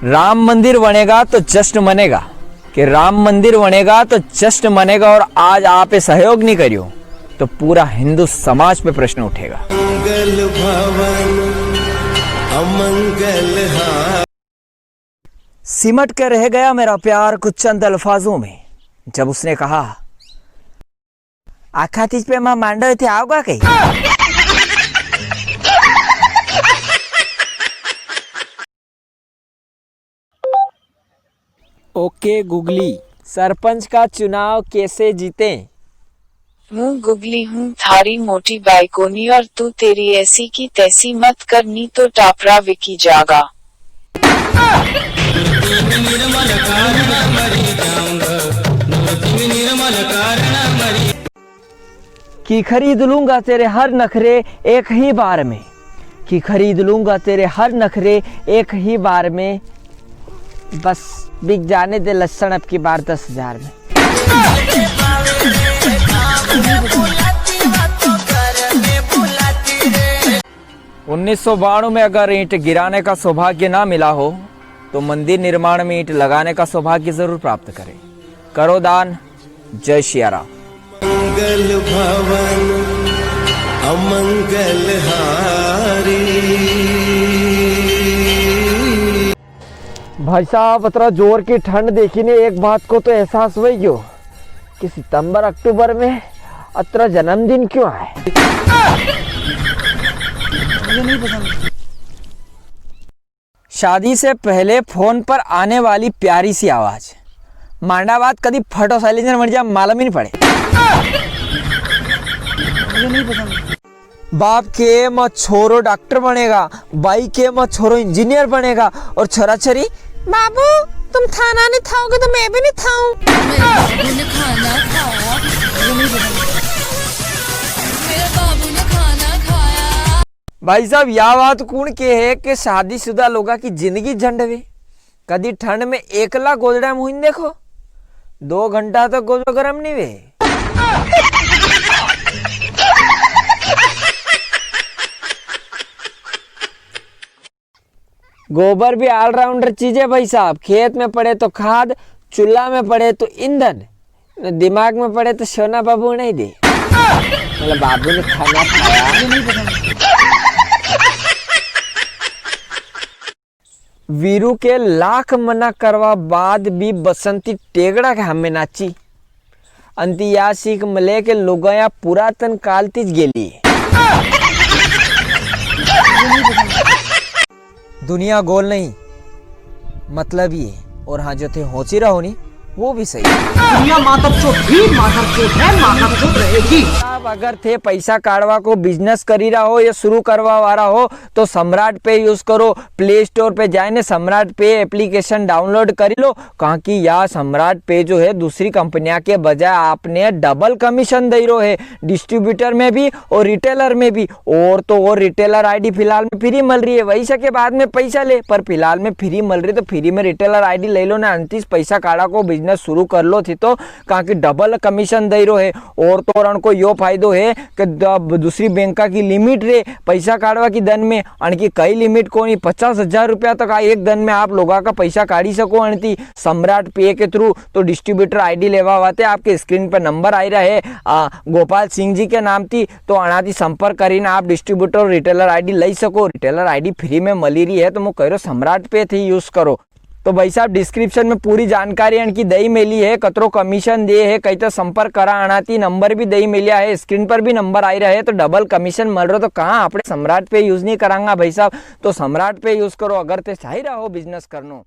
राम मंदिर बनेगा तो जश्न मनेगा, कि राम मंदिर बनेगा तो जश्न मनेगा, और आज आप सहयोग नहीं करियो तो पूरा हिंदू समाज पे प्रश्न उठेगा। मंगल भवन अमंगल सिमट के रह गया मेरा प्यार कुछ चंद अल्फाजों में, जब उसने कहा आखा तीज पे मां मांडो थे आओगा कहीं। ओके गुगली, सरपंच का चुनाव कैसे जीते? हूँ गुगली हूँ थारी मोटी बाइकोनी, और तू तेरी ऐसी की तैसी मत करनी तो टापरा विकी जागा। कि खरीद लूंगा तेरे हर नखरे एक ही बार में, कि खरीद लूंगा तेरे हर नखरे एक ही बार में, बस बिक जाने दे लक्षण अब की बार 10,000 में। उन्नीस सौ 92 में अगर ईंट गिराने का सौभाग्य ना मिला हो तो मंदिर निर्माण में ईंट लगाने का सौभाग्य जरूर प्राप्त करें। करो दान। जय श्री राम। मंगल भवन अमंगल हारी। भाई साहब इतना जोर की ठंड देखी ने एक बात को तो एहसास हुई क्यों कि सितंबर अक्टूबर में अत्र जन्मदिन क्यों आए। शादी से पहले फोन पर आने वाली प्यारी सी आवाज, मांडा बात कभी फटो साइलेंसर मर जा मालूम ही नहीं पड़े। बाप के म छोरो डॉक्टर बनेगा, बाई के म छोरो इंजीनियर बनेगा, और छोरा छोरी बाबू तुम खाना नहीं खाओगे तो मैं भी नहीं खाऊं। मेरे बाबू ने खाना खाया, मेरे बाबू ने खाना खाया। भाई साहब यह बात कौन के है कि शादीशुदा लोगा की जिंदगी झंडवे। कदी ठंड में एकला गोदड़ा मुहिन देखो, 2 घंटा तो गोदो गरम नहीं वे। गोबर भी ऑलराउंडर चीज है भाई साहब। खेत में पड़े तो खाद, चूल्हा में पड़े तो ईंधन, दिमाग में पड़े तो सोना बाबू नहीं दे। मतलब बाबू ने खाना खाया। वीरू के लाख मना करवा बाद भी बसंती टेगड़ा के हमें नाची। अंति या सीख मले के लोगया पुरातन काल तीज गेली। दुनिया गोल नहीं मतलब ही है, और हाँ जो थे होची रहो नहीं वो भी सही। दुनिया माधवचोद ही माधवचोद है, माधवचोद रहेगी। आप अगर थे पैसा काढ़वा को बिजनेस करी रहा हो या शुरू करवा रहा हो तो सम्राट पे यूज करो। प्ले स्टोर पे जाए सम्राट पे एप्लीकेशन डाउनलोड कर लो, कहाँ की या सम्राट पे जो है दूसरी कंपनियां के बजाय आपने डबल कमीशन दे रहे है, डिस्ट्रीब्यूटर में भी और रिटेलर में भी। और तो और रिटेलर आईडी फिलहाल में फ्री मिल रही है, वही सके बाद में पैसा ले, पर फिलहाल में फ्री मिल रही है तो फ्री में रिटेलर आईडी ले लो ना। 29 पैसा काढ़ा को बिजनेस शुरू कर लो थी तो कहाँ की डबल कमीशन दे रहे है। और तो और उनको यो फायदो है कि दूसरी बैंक की लिमिट रे पैसा काढ़वा की दन में अणकी कई लिमिट को नहीं 50,000 रुपया तक एक दिन में आप लोगों का पैसा काढ़ी सको अणती सम्राट पे के थ्रू। तो डिस्ट्रीब्यूटर आईडी लेवा वाते आपके स्क्रीन पर नंबर आई रहा है गोपाल सिंह जी के नाम थी, तो अणाती संपर्क करीने आप डिस्ट्रीब्यूटर और रिटेलर आईडी ले सको। रिटेलर आईडी फ्री में मिली रही है तो मैं कह रहा सम्राट पे थी यूज करो। तो भाई साहब डिस्क्रिप्शन में पूरी जानकारी इनकी दही मिली है, कतरो कमीशन दे है, कई तो संपर्क करा आनाती नंबर भी दही मिलिया है, स्क्रीन पर भी नंबर आई रहा है। तो डबल कमीशन मिल रहा तो कहाँ अपने सम्राट पे यूज नहीं करांगा भाई साहब। तो सम्राट पे यूज करो अगर ते चाह रहा हो बिजनेस करनो।